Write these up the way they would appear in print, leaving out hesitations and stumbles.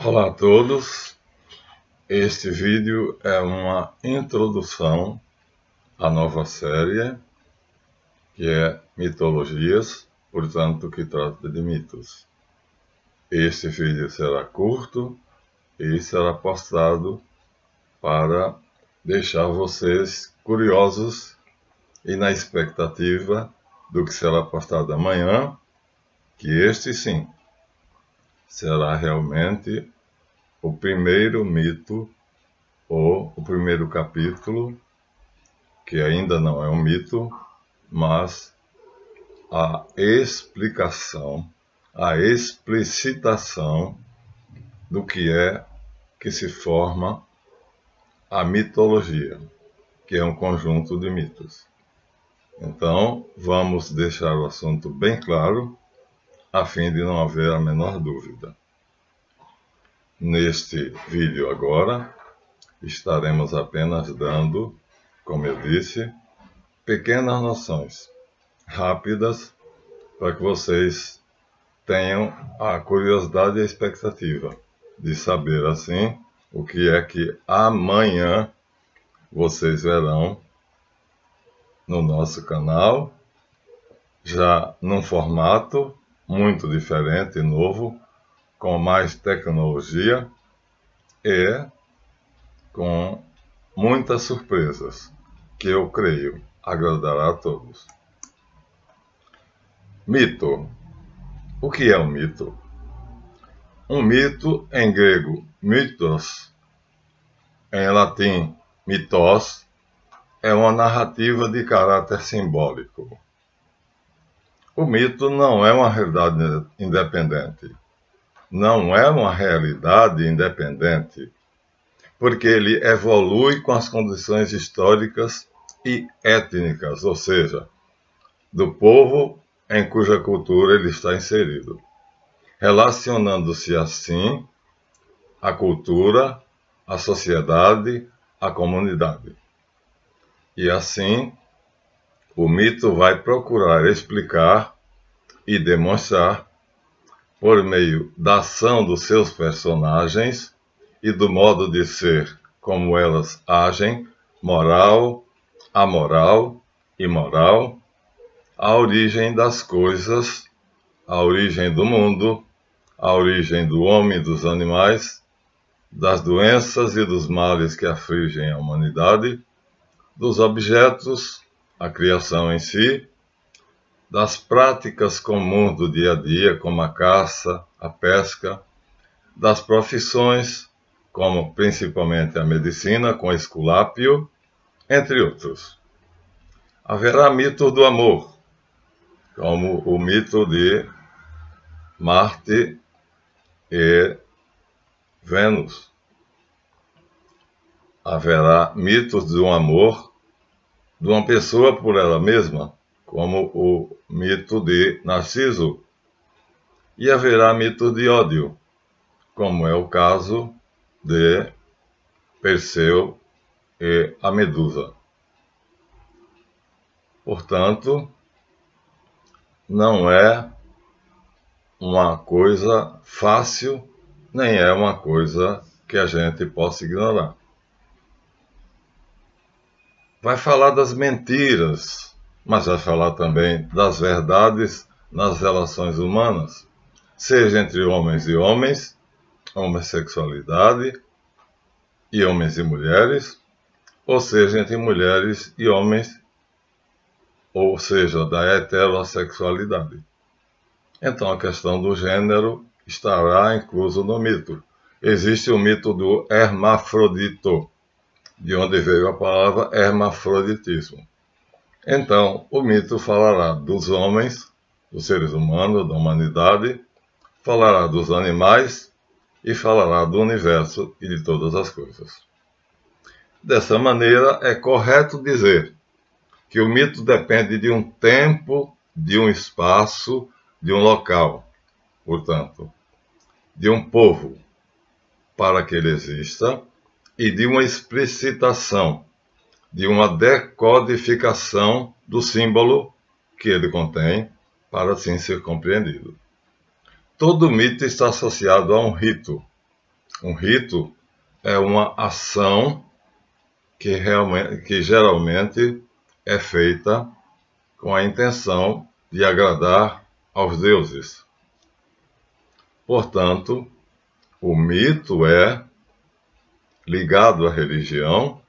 Olá a todos, este vídeo é uma introdução à nova série, que é Mitologias, portanto que trata de mitos. Este vídeo será curto e será postado para deixar vocês curiosos e na expectativa do que será postado amanhã, que este sim será realmente o primeiro mito, ou o primeiro capítulo, que ainda não é um mito, mas a explicação, a explicitação do que é que se forma a mitologia, que é um conjunto de mitos. Então, vamos deixar o assunto bem claro, a fim de não haver a menor dúvida. Neste vídeo agora, estaremos apenas dando, como eu disse, pequenas noções rápidas para que vocês tenham a curiosidade e a expectativa de saber, assim, o que é que amanhã vocês verão no nosso canal, já num formato muito diferente e novo, com mais tecnologia e com muitas surpresas, que eu creio agradará a todos. Mito. O que é um mito? Um mito, em grego, mythos, em latim, mythos, é uma narrativa de caráter simbólico. O mito não é uma realidade independente. Não é uma realidade independente, porque ele evolui com as condições históricas e étnicas, ou seja, do povo em cuja cultura ele está inserido, relacionando-se assim à cultura, à sociedade, à comunidade. E assim, o mito vai procurar explicar e demonstrar, por meio da ação dos seus personagens e do modo de ser como elas agem, moral, amoral e moral, a origem das coisas, a origem do mundo, a origem do homem e dos animais, das doenças e dos males que afligem a humanidade, dos objetos, a criação em si, das práticas comuns do dia a dia, como a caça, a pesca, das profissões, como principalmente a medicina, com Esculápio, entre outros. Haverá mitos do amor, como o mito de Marte e Vênus. Haverá mitos do amor de uma pessoa por ela mesma, como o mito de Narciso. E haverá mitos de ódio, como é o caso de Perseu e a Medusa. Portanto, não é uma coisa fácil, nem é uma coisa que a gente possa ignorar. Vai falar das mentiras, mas vai falar também das verdades nas relações humanas, seja entre homens e homens, homossexualidade e homens e mulheres, ou seja, entre mulheres e homens, ou seja, da heterossexualidade. Então a questão do gênero estará incluso no mito. Existe o mito do hermafrodito, de onde veio a palavra hermafroditismo. Então, o mito falará dos homens, dos seres humanos, da humanidade, falará dos animais e falará do universo e de todas as coisas. Dessa maneira, é correto dizer que o mito depende de um tempo, de um espaço, de um local, portanto, de um povo, para que ele exista, e de uma explicitação, de uma decodificação do símbolo que ele contém, para assim ser compreendido. Todo mito está associado a um rito, Um rito é uma ação que geralmente é feita com a intenção de agradar aos deuses. Portanto, o mito é ligado à religião,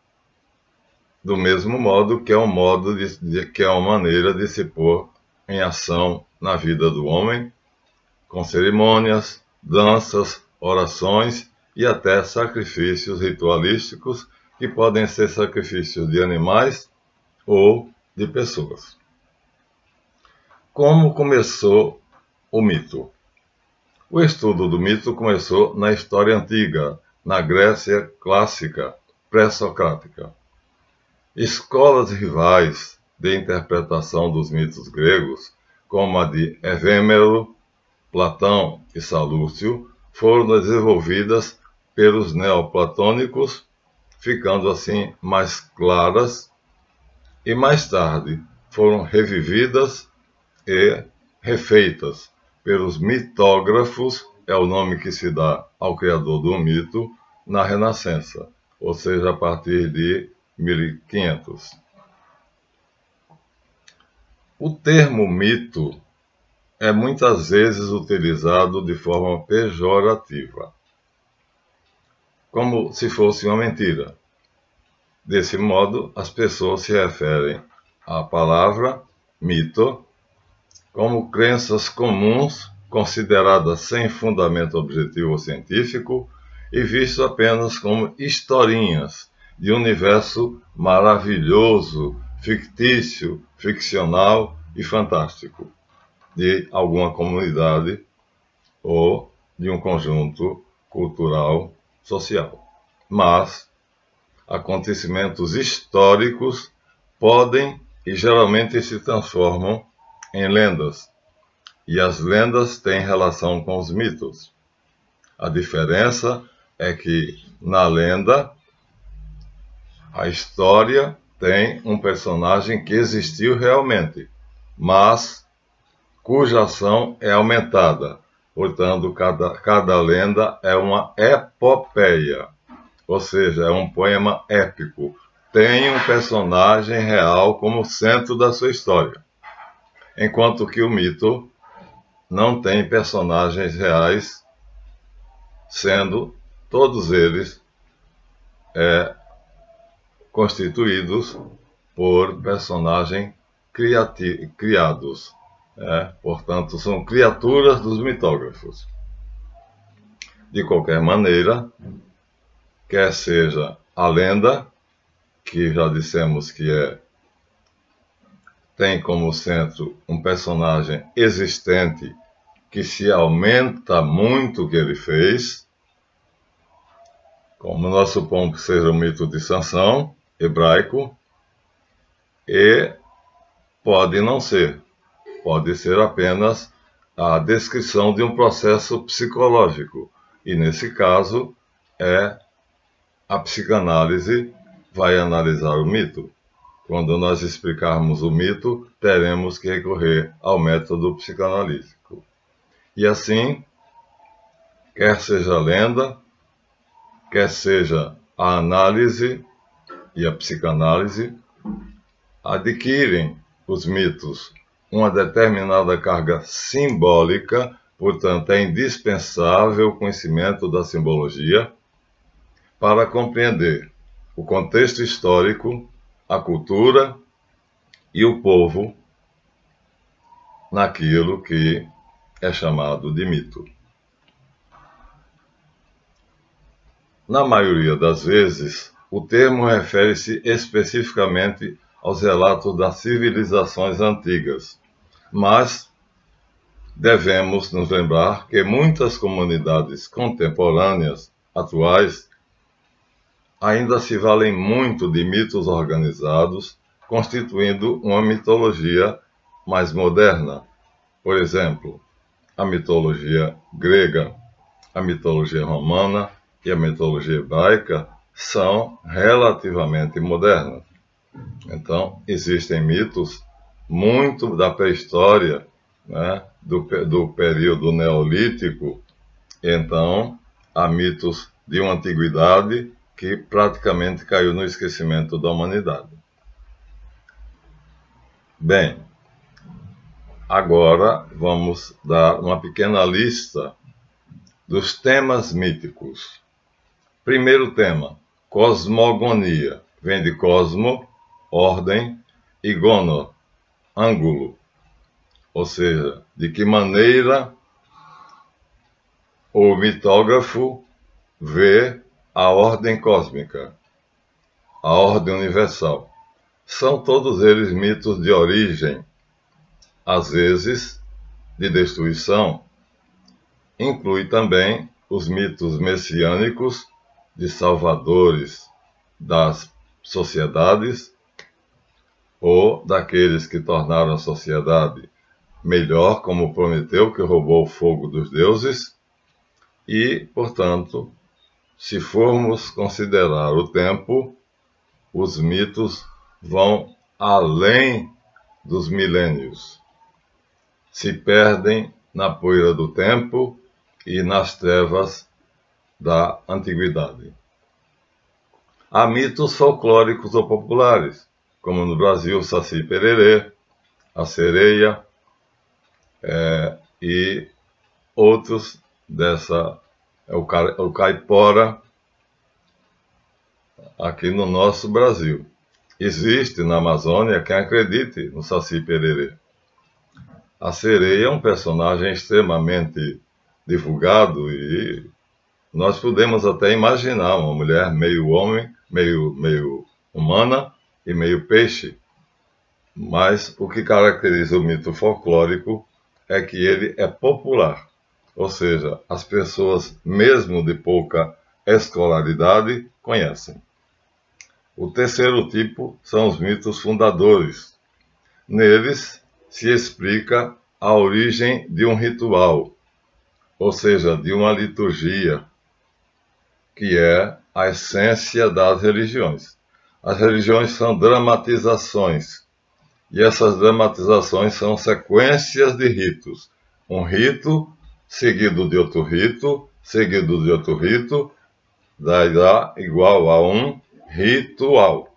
do mesmo modo que é que é uma maneira de se pôr em ação na vida do homem, com cerimônias, danças, orações e até sacrifícios ritualísticos, que podem ser sacrifícios de animais ou de pessoas. Como começou o mito? O estudo do mito começou na história antiga, na Grécia clássica, pré-socrática. Escolas rivais de interpretação dos mitos gregos, como a de Evêmero, Platão e Salúcio, foram desenvolvidas pelos neoplatônicos, ficando assim mais claras, e mais tarde foram revividas e refeitas pelos mitógrafos, é o nome que se dá ao criador do mito, na Renascença, ou seja, a partir de 1500. O termo mito é muitas vezes utilizado de forma pejorativa, como se fosse uma mentira. Desse modo, as pessoas se referem à palavra mito como crenças comuns, consideradas sem fundamento objetivo ou científico, e visto apenas como historinhas de um universo maravilhoso, fictício, ficcional e fantástico, de alguma comunidade ou de um conjunto cultural, social. Mas acontecimentos históricos podem e geralmente se transformam em lendas, e as lendas têm relação com os mitos. A diferença é que, na lenda, a história tem um personagem que existiu realmente, mas cuja ação é aumentada. Portanto, cada lenda é uma epopeia, ou seja, é um poema épico. Tem um personagem real como centro da sua história, enquanto que o mito não tem personagens reais, sendo todos eles constituídos por personagens criados. Portanto, são criaturas dos mitógrafos. De qualquer maneira, quer seja a lenda, que já dissemos que tem como centro um personagem existente que se aumenta muito o que ele fez, como nós supomos que seja o mito de Sansão, hebraico, e pode não ser. Pode ser apenas a descrição de um processo psicológico. E, nesse caso, a psicanálise vai analisar o mito. Quando nós explicarmos o mito, teremos que recorrer ao método psicanalítico. E assim, quer seja a lenda, quer seja a análise e a psicanálise, adquirem os mitos uma determinada carga simbólica, portanto, é indispensável o conhecimento da simbologia para compreender o contexto histórico, a cultura e o povo naquilo que é chamado de mito. Na maioria das vezes, o termo refere-se especificamente aos relatos das civilizações antigas, mas devemos nos lembrar que muitas comunidades contemporâneas, atuais, ainda se valem muito de mitos organizados, constituindo uma mitologia mais moderna. Por exemplo, a mitologia grega, a mitologia romana e a mitologia hebraica são relativamente modernas. Então, existem mitos muito da pré-história, do período neolítico. Então, há mitos de uma antiguidade que praticamente caiu no esquecimento da humanidade. Bem, agora vamos dar uma pequena lista dos temas míticos. Primeiro tema, cosmogonia. Vem de cosmo, ordem, e gono, ângulo. Ou seja, de que maneira o mitógrafo vê a ordem cósmica, a ordem universal. São todos eles mitos de origem, às vezes de destruição. Inclui também os mitos messiânicos de salvadores das sociedades ou daqueles que tornaram a sociedade melhor, como Prometeu, que roubou o fogo dos deuses. E, portanto, se formos considerar o tempo, os mitos vão além dos milênios. Se perdem na poeira do tempo e nas trevas da antiguidade. Há mitos folclóricos ou populares, como no Brasil o Saci Pererê, a sereia e outros o caipora, aqui no nosso Brasil. Existe na Amazônia quem acredite no Saci Pererê. A sereia é um personagem extremamente divulgado e nós podemos até imaginar uma mulher meio homem, meio humana e meio peixe. Mas o que caracteriza o mito folclórico é que ele é popular. Ou seja, as pessoas, mesmo de pouca escolaridade, conhecem. O terceiro tipo são os mitos fundadores. Neles se explica a origem de um ritual, ou seja, de uma liturgia, que é a essência das religiões. As religiões são dramatizações, e essas dramatizações são sequências de ritos. Um rito seguido de outro rito, seguido de outro rito, dá igual a um ritual.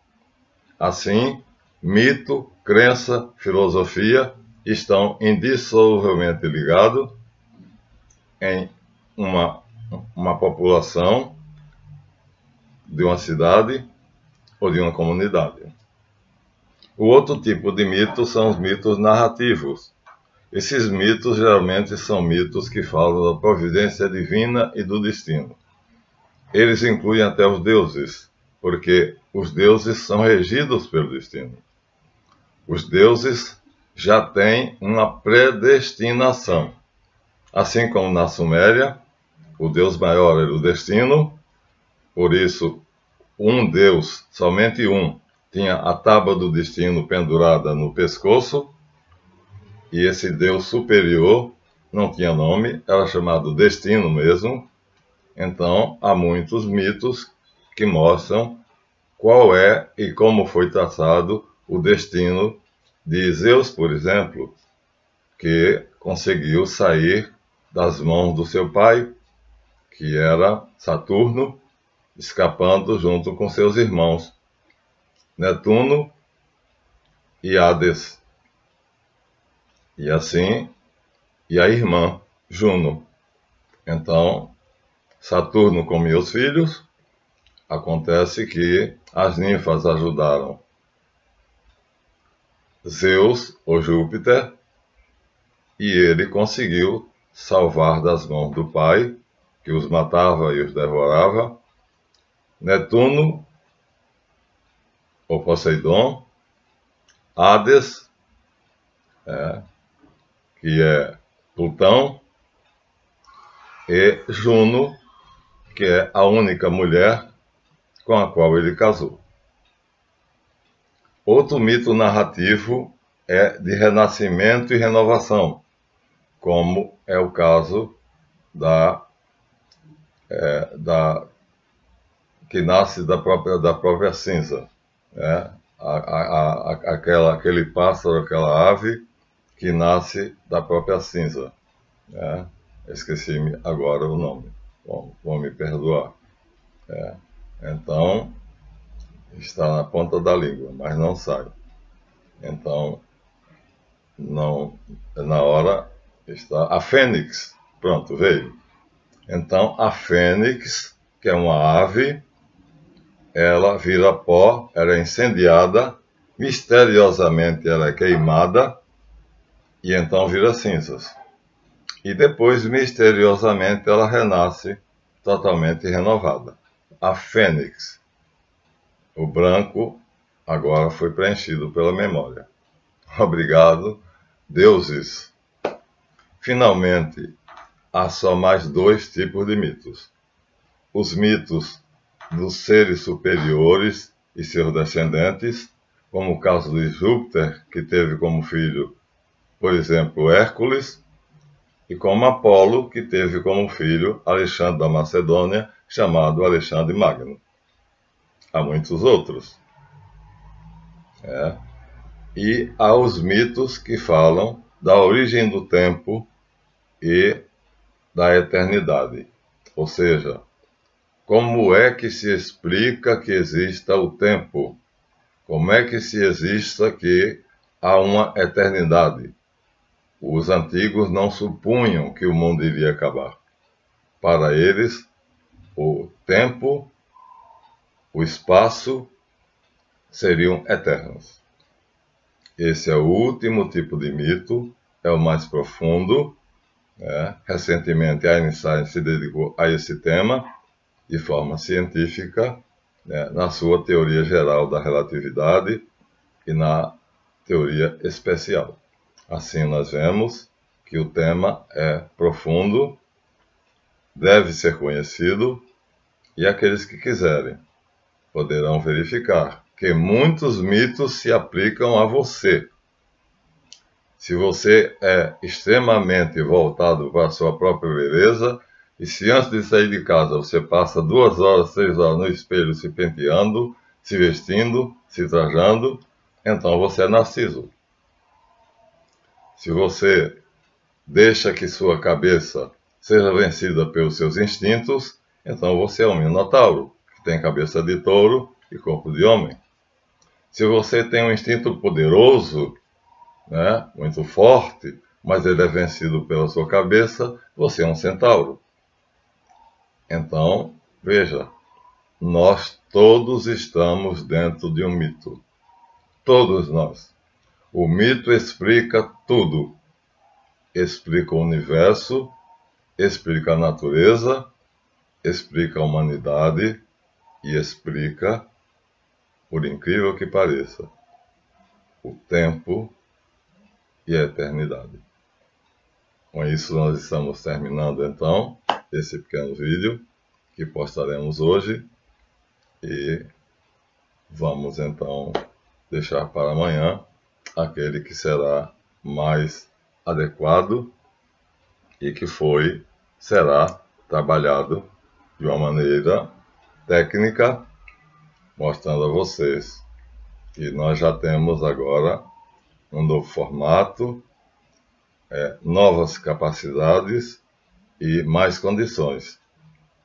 Assim, mito, crença, filosofia estão indissoluvelmente ligados em uma população de uma cidade ou de uma comunidade. O outro tipo de mito são os mitos narrativos. Esses mitos geralmente são mitos que falam da providência divina e do destino. Eles incluem até os deuses, porque os deuses são regidos pelo destino. Os deuses já têm uma predestinação. Assim como na Suméria, o Deus maior era o destino, por isso um Deus, somente um, tinha a tábua do destino pendurada no pescoço, e esse Deus superior não tinha nome, era chamado destino mesmo. Então, há muitos mitos que mostram qual é e como foi traçado o destino de Zeus, por exemplo, que conseguiu sair das mãos do seu pai, que era Saturno, escapando junto com seus irmãos, Netuno e Hades. E assim, e a irmã, Juno. Então, Saturno comia os filhos. Acontece que as ninfas ajudaram Zeus, ou Júpiter, e ele conseguiu salvar das mãos do pai, que os matava e os devorava, Netuno, ou Poseidon, Hades, que é Plutão, e Juno, que é a única mulher com a qual ele casou. Outro mito narrativo é de renascimento e renovação, como é o caso que nasce da própria cinza, aquele pássaro, aquela ave que nasce da própria cinza. Esqueci agora o nome, vão me perdoar. Então, está na ponta da língua, mas não sai. Então, não, na hora está a fênix. Pronto, veio. Então, a fênix, que é uma ave, ela vira pó, ela é incendiada, misteriosamente ela é queimada, e então vira cinzas. E depois, misteriosamente, ela renasce totalmente renovada. A fênix, o branco, agora foi preenchido pela memória. Obrigado, deuses. Finalmente, há só mais 2 tipos de mitos. Os mitos dos seres superiores e seus descendentes, como o caso de Júpiter, que teve como filho, por exemplo, Hércules, e como Apolo, que teve como filho Alexandre da Macedônia, chamado Alexandre Magno. Há muitos outros. E há os mitos que falam da origem do tempo e da eternidade. Ou seja, como é que se explica que exista o tempo? Como é que se exista que há uma eternidade? Os antigos não supunham que o mundo iria acabar. Para eles, o tempo, o espaço seriam eternos. Esse é o último tipo de mito, é o mais profundo. Recentemente, Einstein se dedicou a esse tema de forma científica, na sua teoria geral da relatividade e na teoria especial. Assim, nós vemos que o tema é profundo, deve ser conhecido, e aqueles que quiserem poderão verificar que muitos mitos se aplicam a você. Se você é extremamente voltado para a sua própria beleza, e se antes de sair de casa você passa 2 horas, 3 horas no espelho se penteando, se vestindo, se trajando, então você é Narciso. Se você deixa que sua cabeça seja vencida pelos seus instintos, então você é um Minotauro, que tem cabeça de touro e corpo de homem. Se você tem um instinto poderoso, muito forte, mas ele é vencido pela sua cabeça, você é um centauro. Então, veja, nós todos estamos dentro de um mito. Todos nós. O mito explica tudo. Explica o universo, explica a natureza, explica a humanidade e explica, por incrível que pareça, o tempo e a eternidade. Com isso, nós estamos terminando, então, esse pequeno vídeo que postaremos hoje e vamos, então, deixar para amanhã aquele que será mais adequado e que será trabalhado de uma maneira técnica, mostrando a vocês que nós já temos agora um novo formato, novas capacidades e mais condições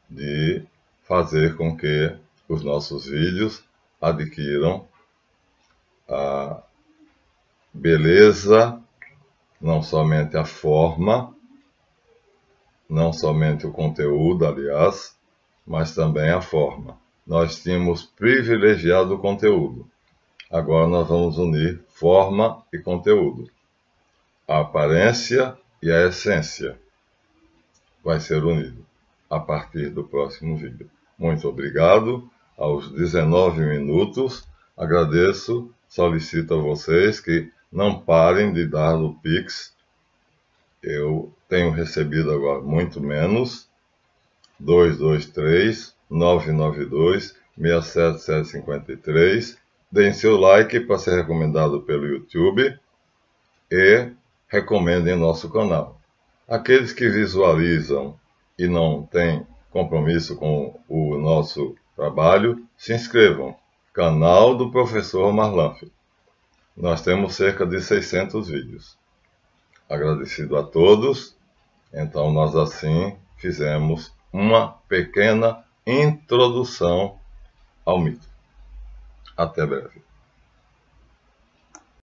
de fazer com que os nossos vídeos adquiram a beleza, não somente a forma, não somente o conteúdo, aliás, mas também a forma. Nós tínhamos privilegiado o conteúdo. Agora nós vamos unir forma e conteúdo. A aparência e a essência vai ser unido a partir do próximo vídeo. Muito obrigado. Aos 19 minutos, agradeço, solicito a vocês que não parem de dar no Pix. Eu tenho recebido agora muito menos. 223-992-67753. Deem seu like para ser recomendado pelo YouTube e recomendem nosso canal. Aqueles que visualizam e não têm compromisso com o nosso trabalho, se inscrevam. Canal do Professor Marlanf. Nós temos cerca de 600 vídeos. Agradecido a todos. Então, nós assim fizemos uma pequena Introdução ao Mito. Até breve.